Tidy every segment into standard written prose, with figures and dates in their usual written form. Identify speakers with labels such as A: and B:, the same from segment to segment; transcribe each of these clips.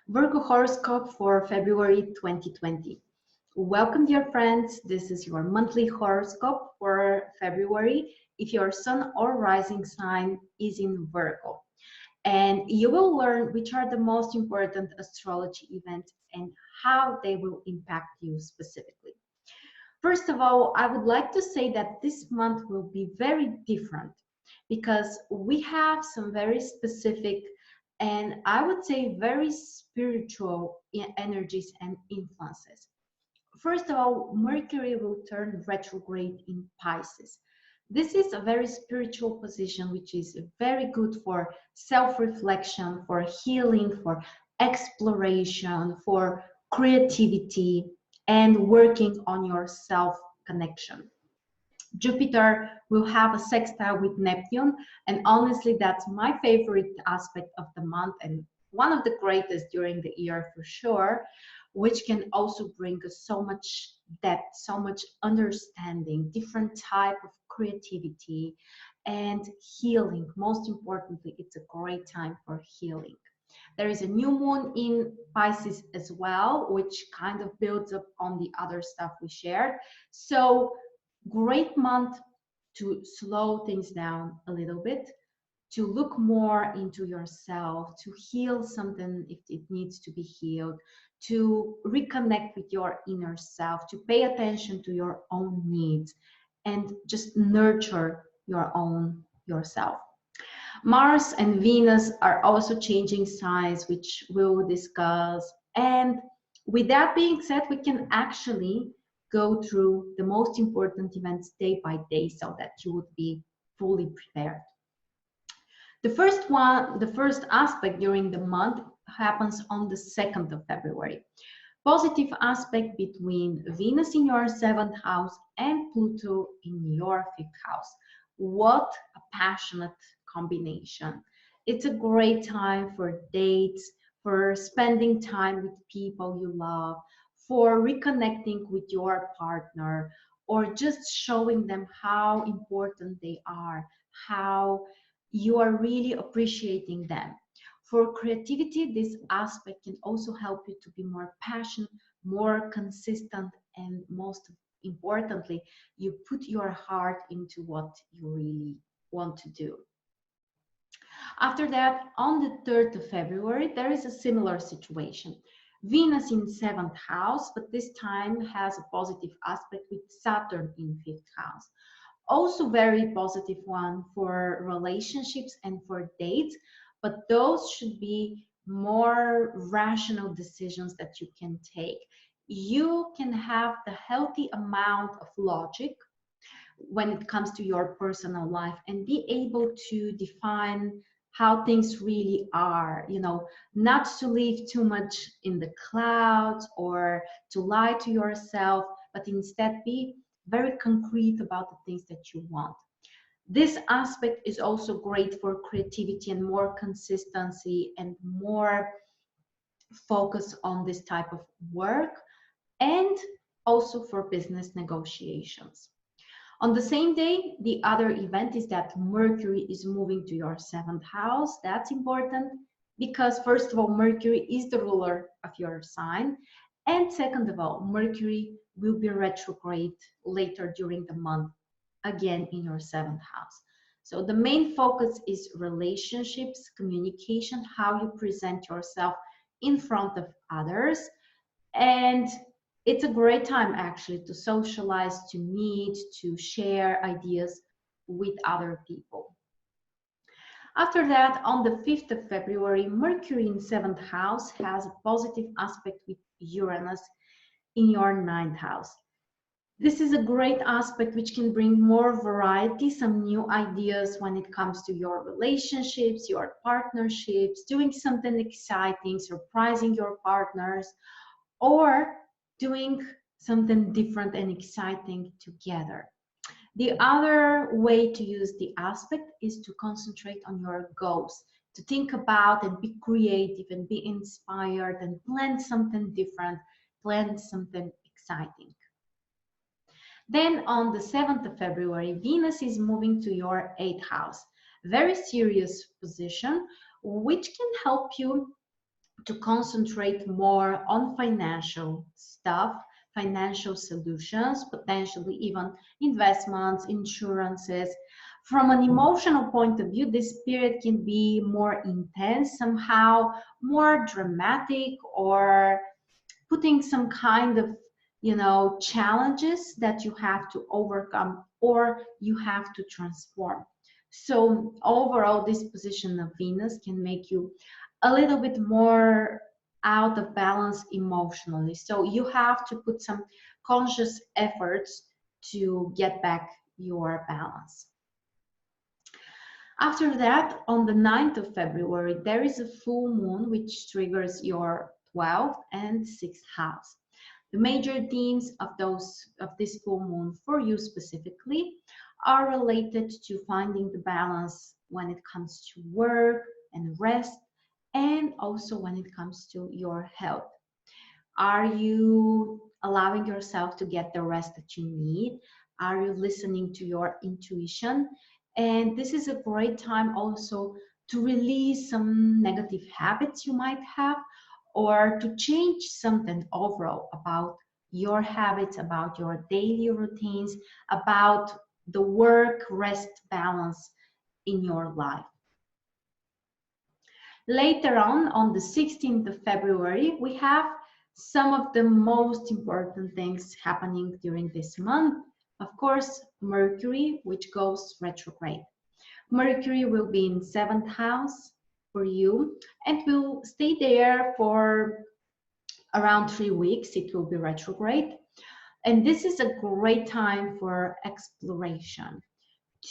A: Virgo horoscope for February 2020. Welcome, dear friends. This is your monthly horoscope for February if your sun or rising sign is in Virgo. And you will learn which are the most important astrology events and how they will impact you specifically. First of all, I would like to say that this month will be very different because we have some very specific and I would say very spiritual energies and influences. First of all, Mercury will turn retrograde in Pisces. This is a very spiritual position, which is very good for self-reflection, for healing, for exploration, for creativity, and working on your self-connection. Jupiter will have a sextile with Neptune, and honestly, that's my favorite aspect of the month and one of the greatest during the year for sure, which can also bring us so much depth, so much understanding, different type of creativity and healing. Most importantly, it's a great time for healing. There is a new moon in Pisces as well, which kind of builds up on the other stuff we shared. So great month to slow things down a little bit, to look more into yourself, to heal something if it needs to be healed, to reconnect with your inner self, to pay attention to your own needs, and just nurture your own yourself. Mars and Venus are also changing signs, which we'll discuss. And with that being said, we can actually go through the most important events day by day so that you would be fully prepared. The first aspect during the month happens on the 2nd of February. Positive aspect between Venus in your 7th house and Pluto in your 5th house. What a passionate combination. It's a great time for dates, for spending time with people you love, for reconnecting with your partner, or just showing them how important they are, how you are really appreciating them. For creativity, this aspect can also help you to be more passionate, more consistent, and most importantly, you put your heart into what you really want to do. After that, on the 3rd of February, there is a similar situation. Venus in 7th house, but this time has a positive aspect with Saturn in 5th house. Also very positive one for relationships and for dates, but those should be more rational decisions that you can take. You can have the healthy amount of logic when it comes to your personal life and be able to define how things really are, not to live too much in the clouds or to lie to yourself, but instead be very concrete about the things that you want. This aspect is also great for creativity and more consistency and more focus on this type of work, and also for business negotiations. On the same day, the other event is that Mercury is moving to your 7th house. That's important because, first of all, Mercury is the ruler of your sign. And second of all, Mercury will be retrograde later during the month, again in your 7th house. So the main focus is relationships, communication, how you present yourself in front of others. And it's a great time actually to socialize, to meet, to share ideas with other people. After that, on the 5th of February, Mercury in 7th house has a positive aspect with Uranus in your 9th house. This is a great aspect which can bring more variety, some new ideas when it comes to your relationships, your partnerships, doing something exciting, surprising your partners, or doing something different and exciting together. The other way to use the aspect is to concentrate on your goals, to think about and be creative and be inspired and plan something different, plan something exciting. Then on the 7th of February, Venus is moving to your 8th house. Very serious position, which can help you to concentrate more on financial stuff, financial solutions, potentially even investments, insurances. From an emotional point of view, this period can be more intense, somehow more dramatic, or putting some kind of, challenges that you have to overcome or you have to transform. So overall, this position of Venus can make you a little bit more out of balance emotionally. So you have to put some conscious efforts to get back your balance. After that, on the 9th of February, there is a full moon which triggers your 12th and 6th house. The major themes of this full moon for you specifically are related to finding the balance when it comes to work and rest, and also when it comes to your health. Are you allowing yourself to get the rest that you need? Are you listening to your intuition? And this is a great time also to release some negative habits you might have, or to change something overall about your habits, about your daily routines, about the work-rest balance in your life. Later on the 16th of February, we have some of the most important things happening during this month. Of course, Mercury, which goes retrograde. Mercury will be in 7th house for you and will stay there for around 3 weeks. It will be retrograde. And this is a great time for exploration,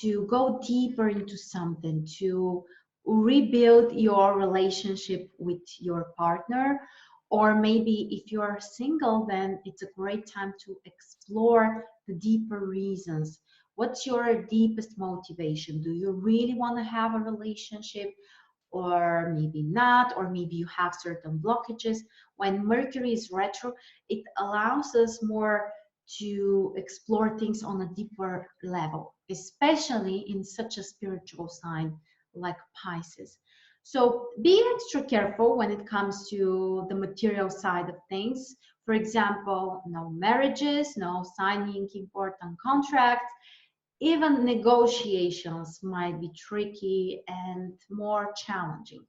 A: to go deeper into something, to rebuild your relationship with your partner. Or maybe if you're single, then it's a great time to explore the deeper reasons. What's your deepest motivation? Do you really want to have a relationship? Or maybe not, or maybe you have certain blockages. When Mercury is retro, it allows us more to explore things on a deeper level, especially in such a spiritual sign like Pisces. So be extra careful when it comes to the material side of things. For example, no marriages, no signing important contracts. Even negotiations might be tricky and more challenging.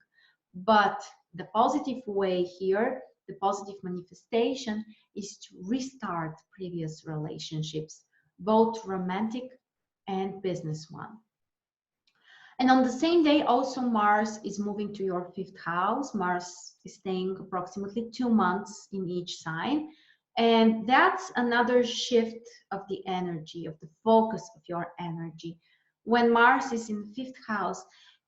A: But the positive way here, the positive manifestation, is to restart previous relationships, both romantic and business one. And on the same day, also Mars is moving to your 5th house. Mars is staying approximately 2 months in each sign. And that's another shift of the energy, of the focus of your energy. When Mars is in 5th house,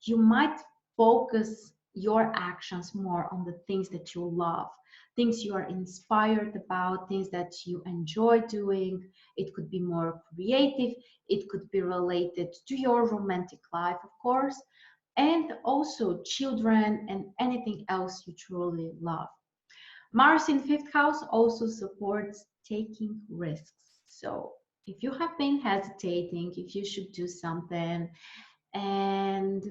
A: you might focus your actions more on the things that you love, things you are inspired about, things that you enjoy doing. It could be more creative. It could be related to your romantic life, of course, and also children and anything else you truly love. Mars in 5th house also supports taking risks. So if you have been hesitating, if you should do something, and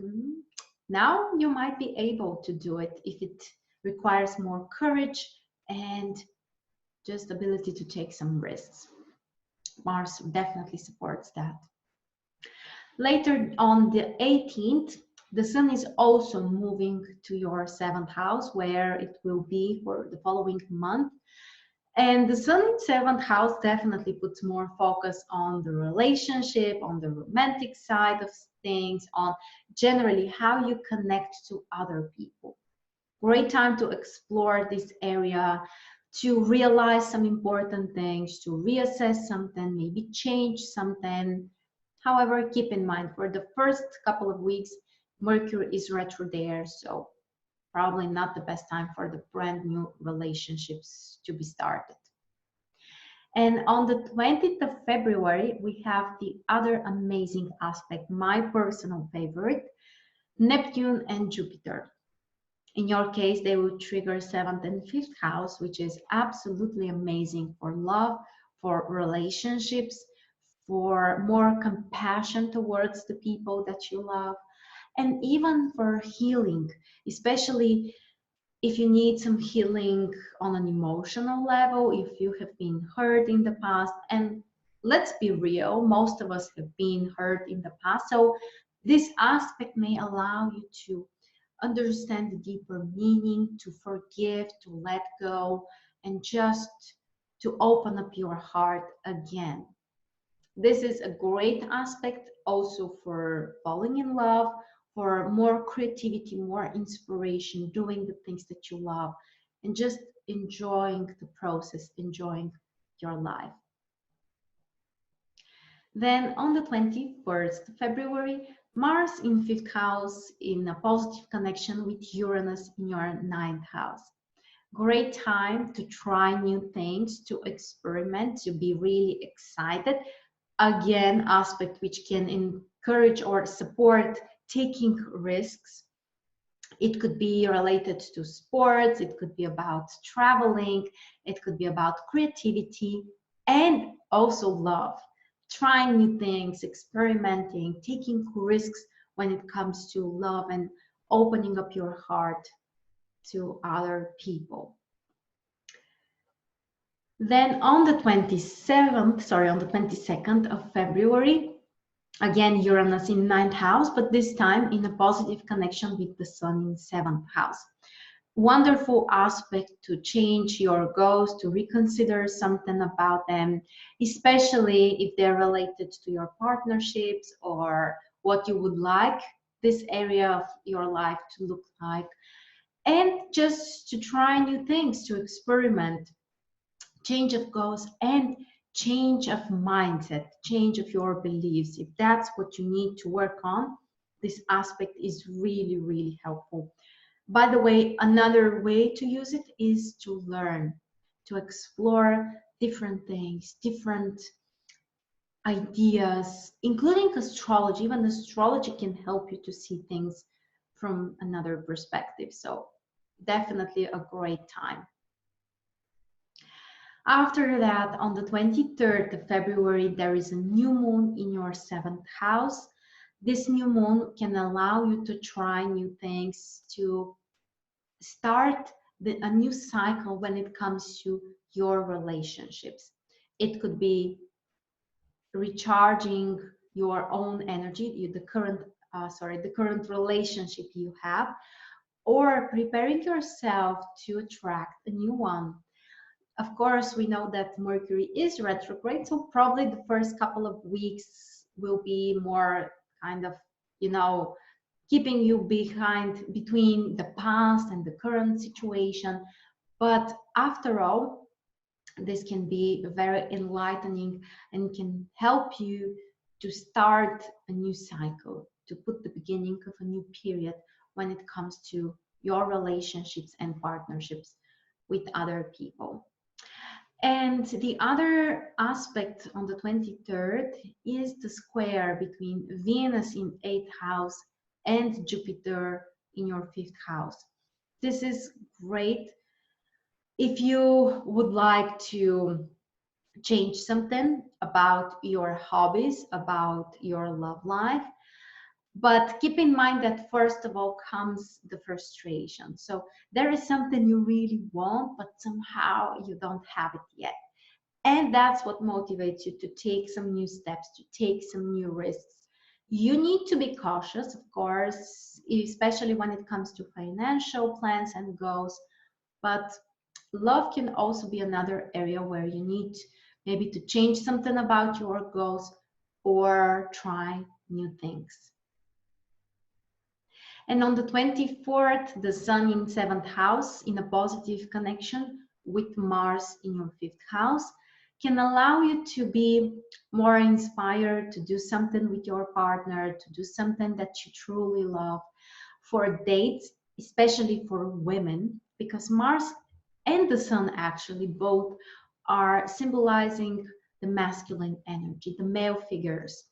A: now you might be able to do it if it requires more courage and just ability to take some risks. Mars definitely supports that. Later on the 18th, the Sun is also moving to your 7th house, where it will be for the following month. And the Sun in 7th house definitely puts more focus on the relationship, on the romantic side of things, on generally how you connect to other people. Great time to explore this area, to realize some important things, to reassess something, maybe change something. However, keep in mind, for the first couple of weeks, Mercury is retro there, so probably not the best time for the brand new relationships to be started. And on the 20th of February, we have the other amazing aspect, my personal favorite, Neptune and Jupiter. In your case, they will trigger 7th and 5th house, which is absolutely amazing for love, for relationships, for more compassion towards the people that you love, and even for healing, especially If you need some healing on an emotional level, if you have been hurt in the past, and let's be real, most of us have been hurt in the past. So this aspect may allow you to understand the deeper meaning, to forgive, to let go, and just to open up your heart again. This is a great aspect also for falling in love, for more creativity, more inspiration, doing the things that you love, and just enjoying the process, enjoying your life. Then on the 21st February, Mars in 5th house in a positive connection with Uranus in your 9th house. Great time to try new things, to experiment, to be really excited. Again, aspect which can encourage or support taking risks. It could be related to sports, it could be about traveling, it could be about creativity, and also love. Trying new things, experimenting, taking risks when it comes to love, and opening up your heart to other people. Then on the 22nd of February, again, Uranus in 9th house, but this time in a positive connection with the Sun in 7th house. Wonderful aspect to change your goals, to reconsider something about them, especially if they're related to your partnerships or what you would like this area of your life to look like. And just to try new things, to experiment, change of goals, and change of mindset, change of your beliefs. If that's what you need to work on, this aspect is really, really helpful. By the way, another way to use it is to learn, to explore different things, different ideas, including astrology. Even astrology can help you to see things from another perspective. So definitely a great time. After that, on the 23rd of February, there is a new moon in your 7th house. This new moon can allow you to try new things, to start a new cycle when it comes to your relationships. It could be recharging your own energy, the current relationship you have, or preparing yourself to attract a new one. Of course, we know that Mercury is retrograde, so probably the first couple of weeks will be more kind of, keeping you behind between the past and the current situation. But after all, this can be very enlightening and can help you to start a new cycle, to put the beginning of a new period when it comes to your relationships and partnerships with other people. And the other aspect on the 23rd is the square between Venus in 8th house and Jupiter in your 5th house. This is great if you would like to change something about your hobbies, about your love life. But keep in mind that first of all comes the frustration. So there is something you really want, but somehow you don't have it yet. And that's what motivates you to take some new steps, to take some new risks. You need to be cautious, of course, especially when it comes to financial plans and goals. But love can also be another area where you need maybe to change something about your goals or try new things. And on the 24th, the Sun in 7th house in a positive connection with Mars in your 5th house can allow you to be more inspired to do something with your partner, to do something that you truly love. For dates, especially for women, because Mars and the Sun actually both are symbolizing the masculine energy, the male figures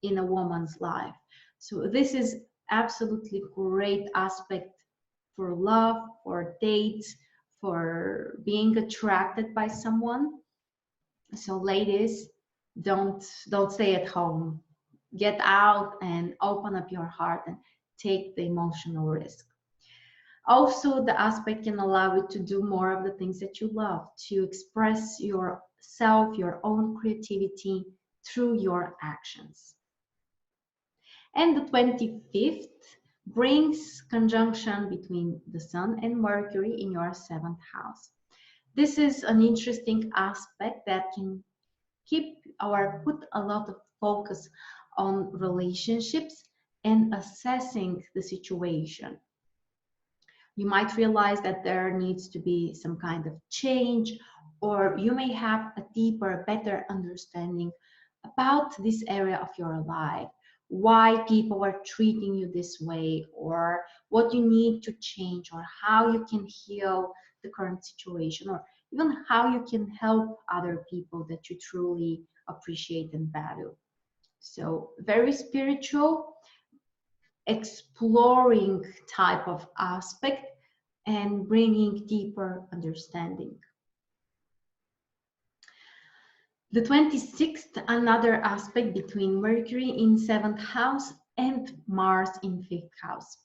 A: in a woman's life. So this is absolutely great aspect for love, for dates, for being attracted by someone. So ladies, don't stay at home. Get out and open up your heart and take the emotional risk. Also, the aspect can allow you to do more of the things that you love, to express yourself, your own creativity through your actions. And the 25th brings conjunction between the Sun and Mercury in your 7th house. This is an interesting aspect that can keep or put a lot of focus on relationships and assessing the situation. You might realize that there needs to be some kind of change, or you may have a deeper, better understanding about this area of your life, why people are treating you this way, or what you need to change, or how you can heal the current situation, or even how you can help other people that you truly appreciate and value. So very spiritual, exploring type of aspect and bringing deeper understanding. The 26th, another aspect between Mercury in 7th house and Mars in 5th house.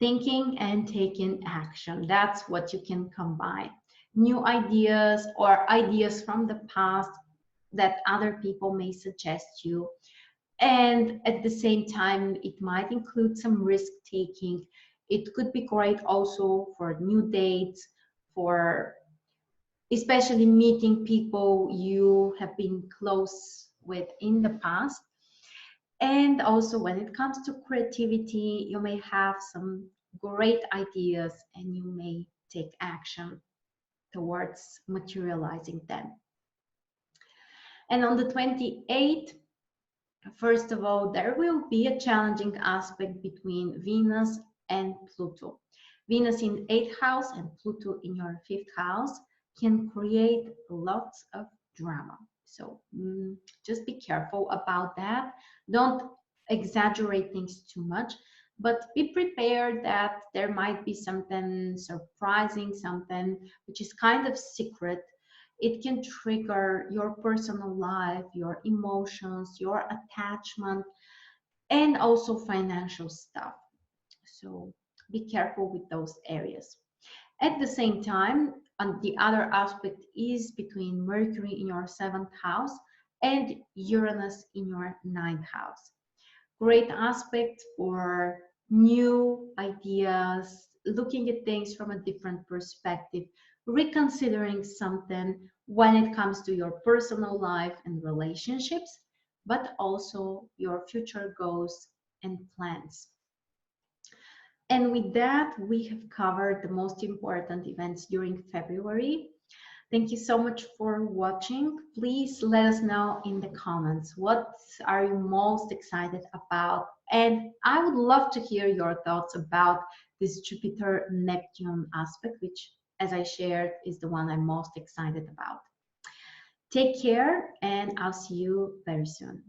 A: Thinking and taking action, that's what you can combine. New ideas or ideas from the past that other people may suggest you. And at the same time, it might include some risk taking. It could be great also for new dates, for especially meeting people you have been close with in the past. And also when it comes to creativity, you may have some great ideas and you may take action towards materializing them. And on the 28th, first of all, there will be a challenging aspect between Venus and Pluto. Venus in 8th house and Pluto in your 5th house can create lots of drama. So just be careful about that. Don't exaggerate things too much, but be prepared that there might be something surprising, something which is kind of secret. It can trigger your personal life, your emotions, your attachment, and also financial stuff. So be careful with those areas. At the same time, and the other aspect is between Mercury in your 7th house and Uranus in your 9th house. Great aspect for new ideas, looking at things from a different perspective, reconsidering something when it comes to your personal life and relationships, but also your future goals and plans. And with that, we have covered the most important events during February. Thank you so much for watching. Please let us know in the comments, what are you most excited about? And I would love to hear your thoughts about this Jupiter-Neptune aspect, which, as I shared, is the one I'm most excited about. Take care, and I'll see you very soon.